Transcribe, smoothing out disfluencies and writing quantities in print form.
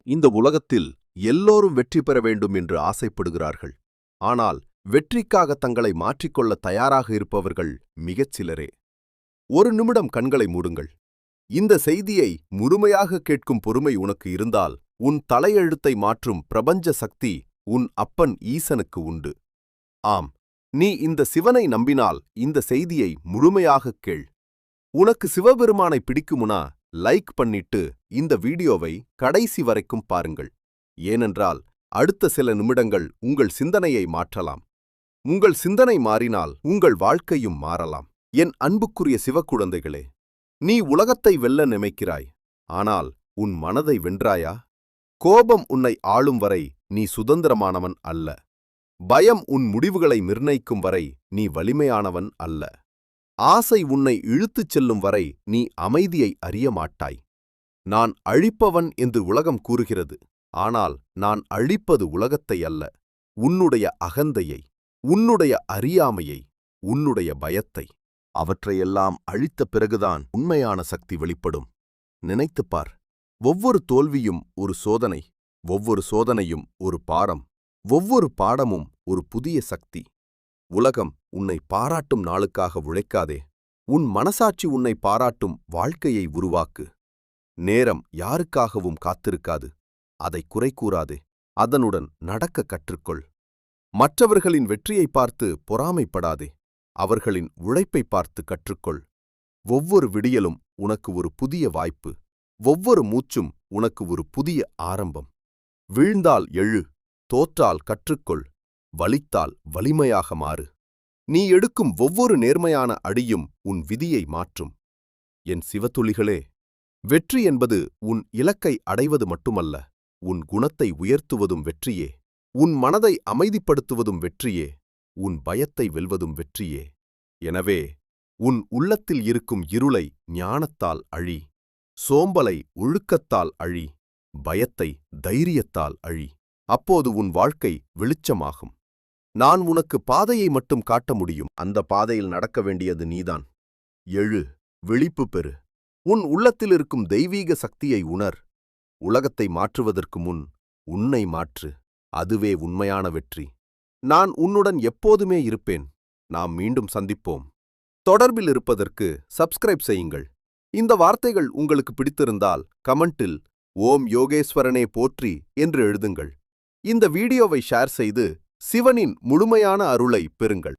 இந்த உலகத்தில் எல்லோரும் வெற்றி பெற வேண்டும் என்று ஆசைப்படுகிறார்கள். ஆனால் வெற்றிக்காக தங்களை மாற்றிக்கொள்ள தயாராக இருப்பவர்கள் மிகச் சிலரே. ஒரு நிமிடம் கண்களை மூடுங்கள். இந்த செய்தியை முழுமையாக கேட்கும் பொறுமை உனக்கு இருந்தால் உன் தலையெழுத்தை மாற்றும் பிரபஞ்ச சக்தி உன் அப்பன் ஈசனுக்கு உண்டு. ஆம், நீ இந்த சிவனை நம்பினால் இந்த செய்தியை முழுமையாகக் கேள். உனக்கு சிவபெருமானை பிடிக்குமுனா லைக் பண்ணிட்டு இந்த வீடியோவை கடைசி வரைக்கும் பாருங்கள். ஏனென்றால் அடுத்த சில நிமிடங்கள் உங்கள் சிந்தனையை மாற்றலாம். உங்கள் சிந்தனை மாறினால் உங்கள் வாழ்க்கையும் மாறலாம். என் அன்புக்குரிய சிவக்குழந்தைகளே, நீ உலகத்தை வெல்ல நினைக்கிறாய். ஆனால் உன் மனதை வென்றாயா? கோபம் உன்னை ஆளும் வரை நீ சுதந்திரமானவன் அல்ல. பயம் உன் முடிவுகளை நிர்ணயிக்கும் வரை நீ வலிமையானவன் அல்ல. ஆசை உன்னை இழுத்துச் செல்லும் வரை நீ அமைதியை அறிய மாட்டாய். நான் அழிப்பவன் என்று உலகம் கூறுகிறது. ஆனால் நான் அழிப்பது உலகத்தை அல்ல, உன்னுடைய அகந்தையை, உன்னுடைய அறியாமையை, உன்னுடைய பயத்தை. அவற்றையெல்லாம் அழித்த பிறகுதான் உண்மையான சக்தி வெளிப்படும். நினைத்துப் பார். ஒவ்வொரு தோல்வியும் ஒரு சோதனை, ஒவ்வொரு சோதனையும் ஒரு பாடம், ஒவ்வொரு பாடமும் ஒரு புதிய சக்தி. உலகம் உன்னை பாராட்டும் நாளுக்காக உழைக்காதே. உன் மனசாட்சி உன்னை பாராட்டும் வாழ்க்கையை உருவாக்கு. நேரம் யாருக்காகவும் காத்திருக்காது. அதை குறை கூறாதே. அதனுடன் நடக்க கற்றுக்கொள். மற்றவர்களின் வெற்றியை பார்த்து பொறாமைப்படாதே. அவர்களின் உழைப்பை பார்த்து கற்றுக்கொள். ஒவ்வொரு விடியலும் உனக்கு ஒரு புதிய வாய்ப்பு. ஒவ்வொரு மூச்சும் உனக்கு ஒரு புதிய ஆரம்பம். வீழ்ந்தால் எழு, தோற்றால் கற்றுக்கொள், வலித்தால் வலிமையாக மாறு. நீ எடுக்கும் ஒவ்வொரு நேர்மையான அடியும் உன் விதியை மாற்றும். என் சிவத்துளிகளே, வெற்றி என்பது உன் இலக்கை அடைவது மட்டுமல்ல, உன் குணத்தை உயர்த்துவதும் வெற்றியே. உன் மனதை அமைதிப்படுத்துவதும் வெற்றியே. உன் பயத்தை வெல்வதும் வெற்றியே. எனவே உன் உள்ளத்தில் இருக்கும் இருளை ஞானத்தால் அழி. சோம்பலை ஒழுக்கத்தால் அழி. பயத்தை தைரியத்தால் அழி. அப்போது உன் வாழ்க்கை வெளிச்சமாகும். நான் உனக்கு பாதையை மட்டும் காட்ட முடியும். அந்த பாதையில் நடக்க வேண்டியது நீதான். எழு, விழிப்பு பெறு. உன் உள்ளத்தில் இருக்கும் தெய்வீக சக்தியை உணர். உலகத்தை மாற்றுவதற்கு முன் உன்னை மாற்று. அதுவே உண்மையான வெற்றி. நான் உன்னுடன் எப்போதுமே இருப்பேன். நாம் மீண்டும் சந்திப்போம். தொடர்பில் இருப்பதற்கு சப்ஸ்கிரைப் செய்யுங்கள். இந்த வார்த்தைகள் உங்களுக்கு பிடித்திருந்தால் கமெண்டில் ஓம் யோகேஸ்வரனே போற்றி என்று எழுதுங்கள். இந்த வீடியோவை ஷேர் செய்து சிவனின் முழுமையான அருளை பெறுங்கள்.